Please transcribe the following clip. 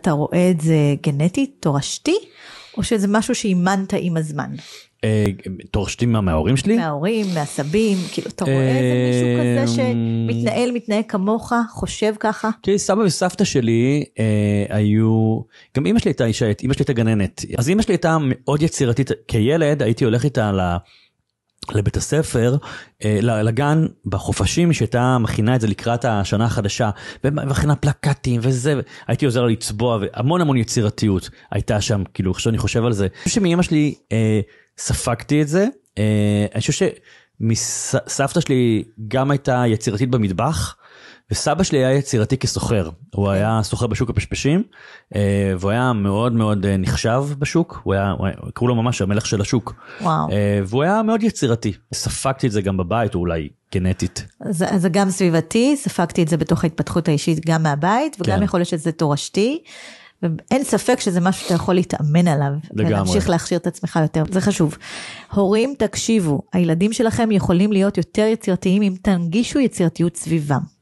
אתה רואה את זה גנטית, תורשתי, או שזה משהו שאימנת עם הזמן? תורשתי מההורים שלי? מההורים, מהסבים, כאילו אתה רואה איזה מישהו כזה מתנהג כמוך, חושב ככה? תראי, סבא וסבתא שלי היו, גם אמא שלי הייתה אישית, אמא שלי הייתה גננת, אז אמא שלי הייתה מאוד יצירתית, כילד הייתי הולך איתה לבית הספר, לגן בחופשים, שהייתה מכינה את זה לקראת השנה החדשה, ומכינה פלקטים וזה, הייתי עוזר לה לצבוע, והמון המון יצירתיות הייתה שם, כאילו, עכשיו אני חושב על זה. אני חושב שמאמא שלי ספגתי את זה, אני חושב שמסבתא שלי גם הייתה יצירתית במטבח, וסבא שלי היה יצירתי כסוחר, הוא היה סוחר בשוק הפשפשים, והוא היה מאוד מאוד נחשב בשוק, קראו לו ממש המלך של השוק, והוא היה מאוד יצירתי, ספגתי את זה גם בבית, או אולי גנטית. זה גם סביבתי, ספגתי את זה בתוך ההתפתחות האישית גם מהבית, וגם יכול להיות שזה תורשתי, ואין ספק שזה משהו שאתה יכול להתאמן עליו, ולהמשיך להכשיר את עצמך יותר, זה חשוב. הורים, תקשיבו, הילדים שלכם יכולים להיות יותר יצירתיים, אם תנגישו יצירתיות סביבם.